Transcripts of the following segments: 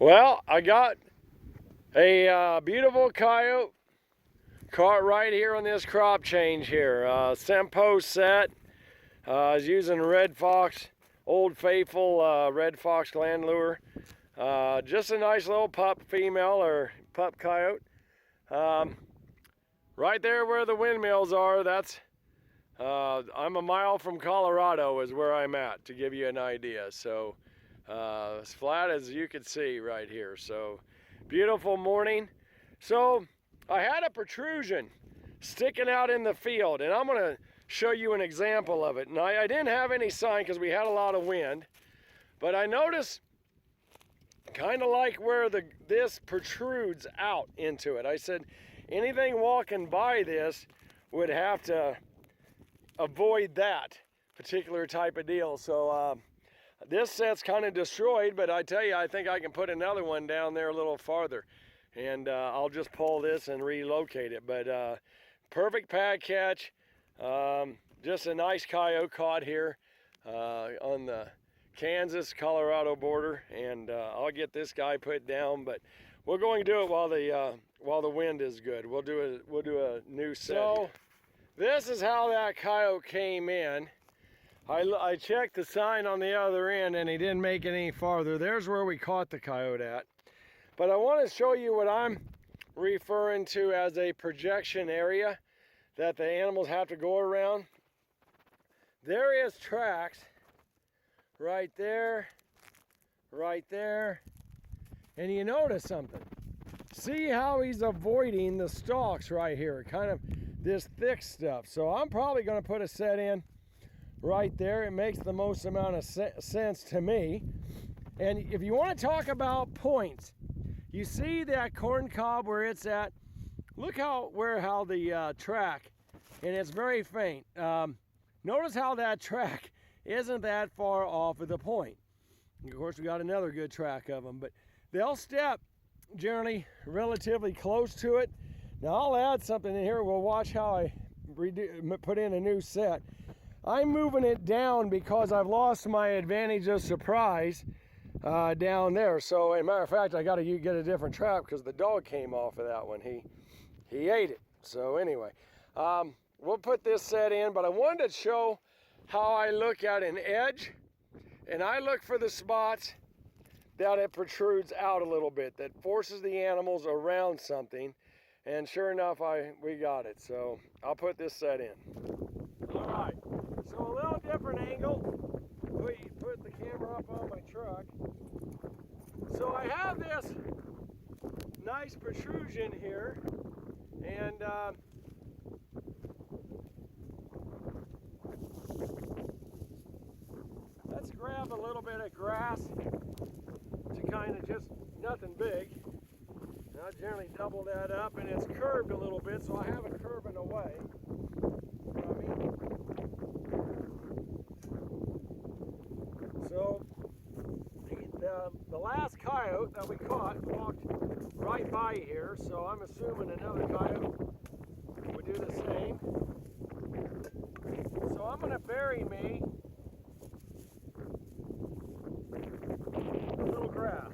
Well, I got a beautiful coyote caught right here on this crop change here. Sempo set. I was using Red Fox, Old Faithful Red Fox gland lure. Just a nice little pup female or pup coyote. Right there where the windmills are, I'm a mile from Colorado is where I'm at, to give you an idea. So as flat as you can see right here. So beautiful morning. So I had a protrusion sticking out in the field, and I'm going to show you an example of it. And I didn't have any sign because we had a lot of wind, but I noticed kind of like where this protrudes out into it. I said anything walking by this would have to avoid that particular type of deal. So this set's kind of destroyed, but I tell you, I think I can put another one down there a little farther, and I'll just pull this and relocate it. But perfect pad catch. Just a nice coyote caught here on the Kansas-Colorado border, and I'll get this guy put down, but we're going to do it while the wind is good. We'll do a new set. So this is how that coyote came in. I checked the sign on the other end, and he didn't make it any farther. There's where we caught the coyote at. But I want to show you what I'm referring to as a projection area that the animals have to go around. There is tracks right there, and you notice something. See how he's avoiding the stalks right here, kind of this thick stuff. So I'm probably going to put a set in right there. It makes the most amount of sense to me. And if you want to talk about points, you see that corn cob where it's at. Look how the track, and it's very faint. Notice how that track isn't that far off of the point. Of course, we got another good track of them, but they'll step generally relatively close to it. Now I'll add something in here. We'll watch how I put in a new set. I'm moving it down because I've lost my advantage of surprise down there. So, as a matter of fact, I got to get a different trap because the dog came off of that one. He ate it. So anyway, we'll put this set in, but I wanted to show how I look at an edge, and I look for the spots that it protrudes out a little bit, that forces the animals around something, and sure enough, we got it. So I'll put this set in. All right, so a little different angle. Put the camera up on my truck. So I have this nice protrusion here, and let's grab a little bit of grass to kind of just, nothing big. And I generally double that up, and it's curved a little bit, so I have it curving away. So the last coyote that we caught walked right by here, so I'm assuming another coyote would do the same. So I'm going to bury me a little grass.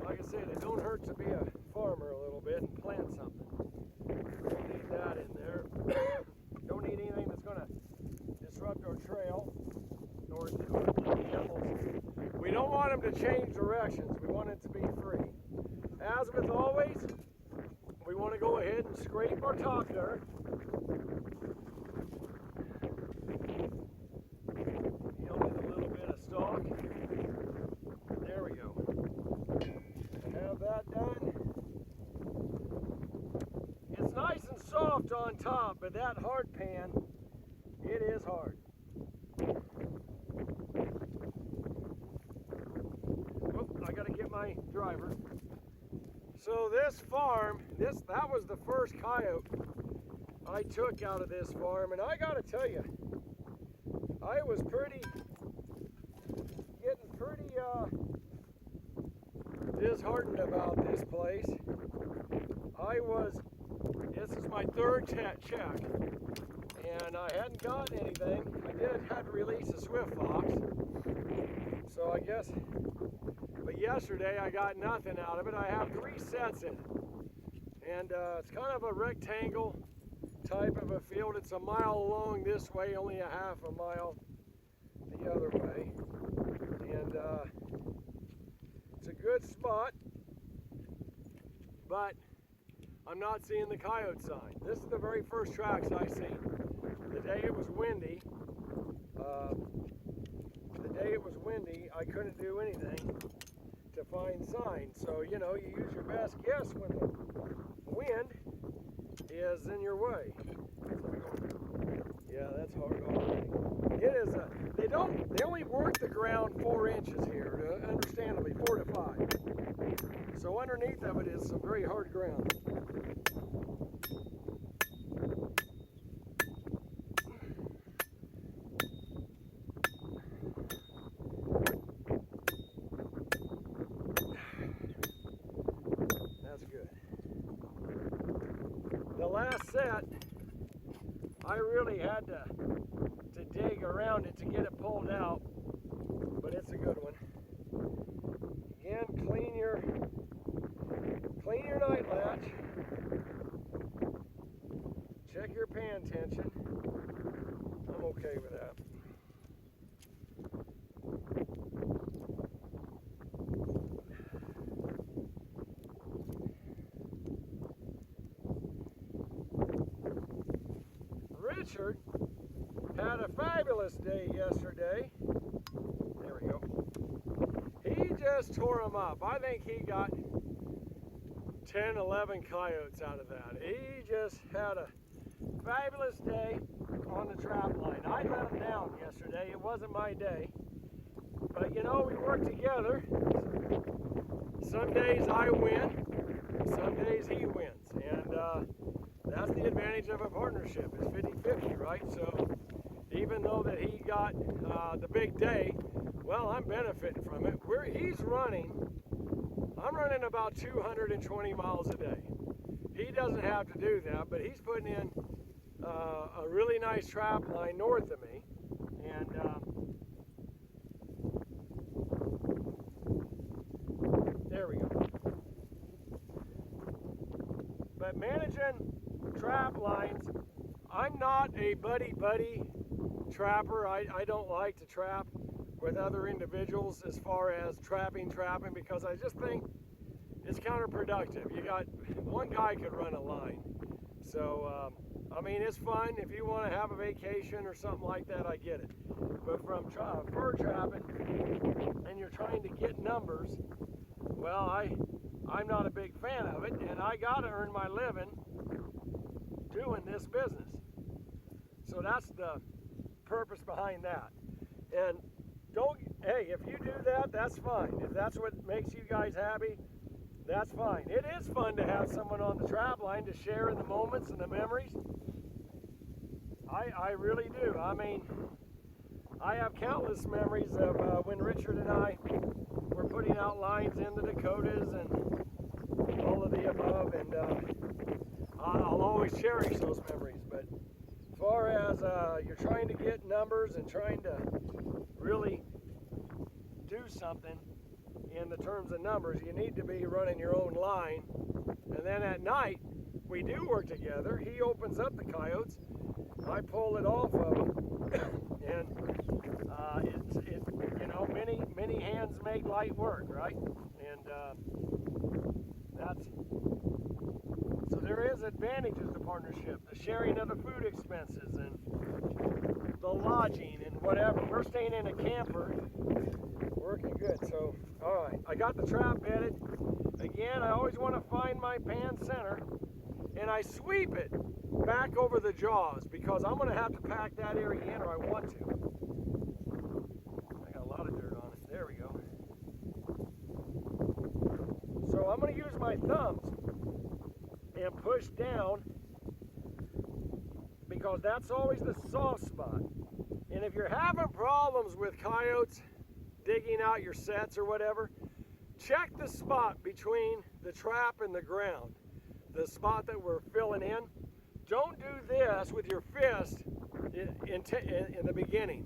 Like I said, it don't hurt to be a farmer a little bit and plant something. Don't need that in there. Don't need anything that's going to disrupt our trail or the animals. We don't want them to change directions. We want it to be free. As with always, we want to go ahead and scrape our top dirt. Heal with a little bit of stalk. There we go. Have that done. It's nice and soft on top, but that hard pan, it is hard. Oh, I gotta get my driver. So this farm, that was the first coyote I took out of this farm, and I gotta tell you, I was getting pretty disheartened about this place. This is my third check, and I hadn't gotten anything. I did have to release a swift fox, so I guess, but yesterday I got nothing out of it. I have 3 sets in it, and it's kind of a rectangle type of a field. It's a mile long this way, only a half a mile the other way, and it's a good spot, but I'm not seeing the coyote sign. This is the very first tracks I seen. The day it was windy, I couldn't do anything to find signs. So, you know, you use your best guess when the wind is in your way. Yeah, that's hard already. It is they only work the ground 4 inches here, understandably 4 to 5. So underneath of it is some very hard ground. That's good. The last set, I really had to dig around it to get it pulled out, but it's a good one. Again, clean your night latch. Check your pan tension. I'm okay with that. Richard had a fabulous day yesterday. There we go. He just tore them up. I think he got 10, 11 coyotes out of that. He just had a fabulous day on the trap line. I let him down yesterday. It wasn't my day. But you know, we work together. Some days I win, some days he wins. And that's the advantage of a partnership. It's 50-50, right? So even though that he got the big day, well, I'm benefiting from it. I'm running about 220 miles a day. He doesn't have to do that, but he's putting in a really nice trap line north of me. And there we go. But managing trap lines, I'm not a buddy trapper. I don't like to trap with other individuals as far as trapping, because I just think it's counterproductive. You got one guy could run a line. So, I mean, it's fun if you want to have a vacation or something like that, I get it. But from fur trapping and you're trying to get numbers, well, I'm not a big fan of it, and I got to earn my living doing this business. So that's the purpose behind that. And hey, if you do that, that's fine. If that's what makes you guys happy, that's fine. It is fun to have someone on the trap line to share in the moments and the memories. I really do. I mean, I have countless memories of when Richard and I were putting out lines in the Dakotas and all of the above, and I'll always cherish those memories. But as far as you're trying to get numbers and trying to really do something in the terms of numbers, you need to be running your own line. And then at night, we do work together. He opens up the coyotes, I pull it off of him, and it's you know, many hands make light work, right? And so there is advantages to partnership, the sharing of the food expenses and the lodging and whatever. We're staying in a camper, working good. So, all right, I got the trap bedded. Again, I always want to find my pan center, and I sweep it back over the jaws because I'm going to have to pack that area in, or I want to. I got a lot of dirt on it. There we go. So I'm going to use my thumbs and push down because that's always the soft spot. And if you're having problems with coyotes digging out your sets or whatever, check the spot between the trap and the ground. The spot that we're filling in, don't do this with your fist in the beginning.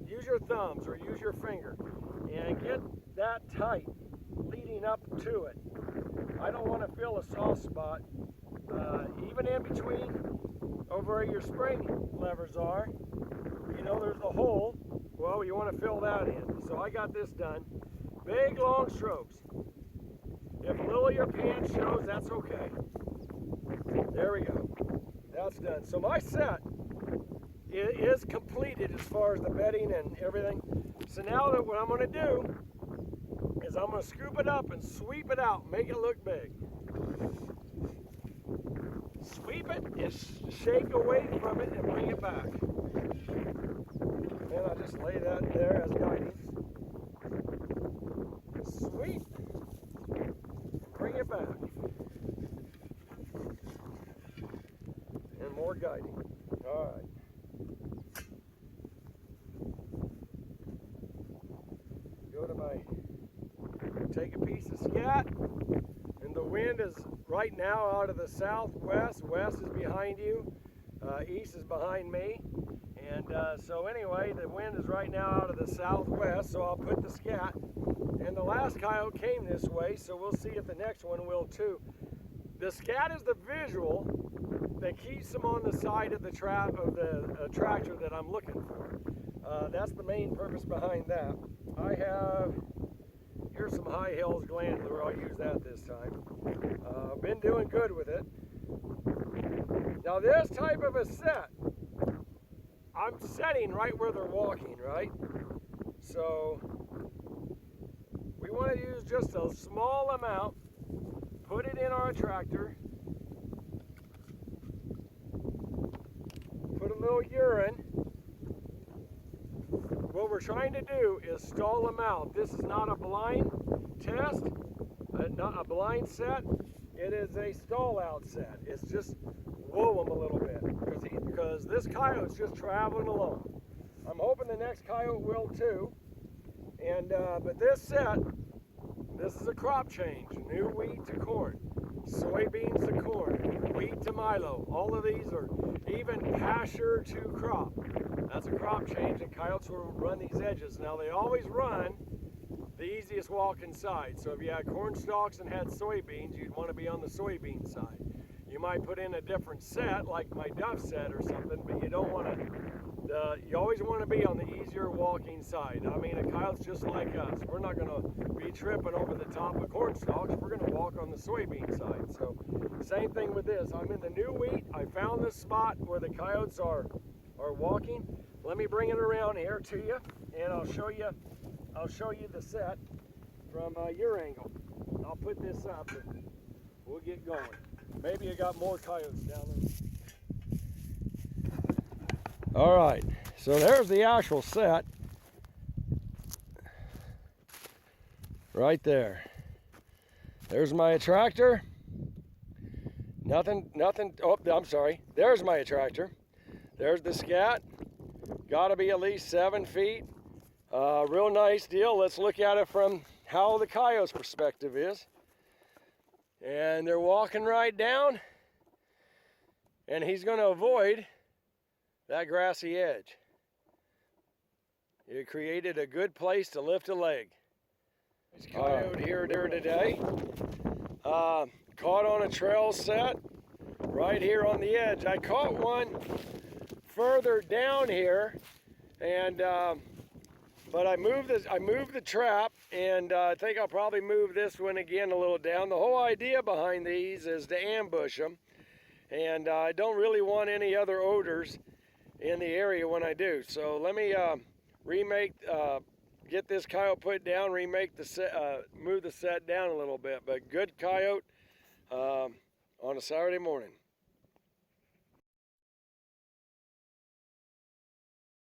Use your thumbs or use your finger and get that tight leading up to it. I don't want to feel a soft spot. Even in between over where your spring levers are, you know there's the hole. Well, you want to fill that in. So I got this done. Big long strokes. If a little of your pan shows, that's okay. There we go. That's done. So my set is completed as far as the bedding and everything. So now that what I'm going to do is I'm going to scoop it up and sweep it out, make it look big. Sweep it and shake away from it and bring it back. And I'll just lay that there as guiding. Sweep. Bring it back. And more guiding. All right. Go to take a piece of scat, and the wind is right now out of the southwest. West is behind you, east is behind me, and so anyway, the wind is right now out of the southwest, so I'll put the scat, and the last coyote came this way, so we'll see if the next one will too. The scat is the visual that keeps them on the side of the tractor that I'm looking for. That's the main purpose behind that. I have, here's some high hills glandler, I'll use that this time. Been doing good with it. Now this type of a set, I'm setting right where they're walking, right? So we want to use just a small amount, put it in our tractor, put a little urine. What we're trying to do is stall them out. This is not a blind test, not a blind set. It is a stall out set. It's just whoa them a little bit because this coyote's just traveling along. I'm hoping the next coyote will too. And but this set, this is a crop change. New wheat to corn, soybeans to corn, wheat to milo. All of these are even pasture to crop. That's a crop change, and coyotes will run these edges. Now they always run the easiest walking side. So if you had corn stalks and had soybeans, you'd want to be on the soybean side. You might put in a different set, like my Duff set or something, but you don't want to. You always want to be on the easier walking side. I mean, a coyote's just like us. We're not going to be tripping over the top of corn stalks. We're going to walk on the soybean side. So same thing with this. I'm in the new wheat. I found this spot where the coyotes are walking. Let me bring it around here to you, and I'll show you the set from your angle. I'll put this up and we'll get going. Maybe I got more coyotes down there. All right, so there's the actual set right there. There's my attractor. Nothing, oh, I'm sorry. There's my attractor. There's the scat. Gotta be at least 7 feet. Real nice deal. Let's look at it from how the coyote's perspective is. And they're walking right down, and he's gonna avoid that grassy edge. It created a good place to lift a leg. This coyote here today. Caught on a trail set right here on the edge. I caught one further down here, and but I moved the trap, and I think I'll probably move this one again a little down. The whole idea behind these is to ambush them, and I don't really want any other odors in the area when I do. So let me get this coyote put down, remake the set, move the set down a little bit. But good coyote on a Saturday morning.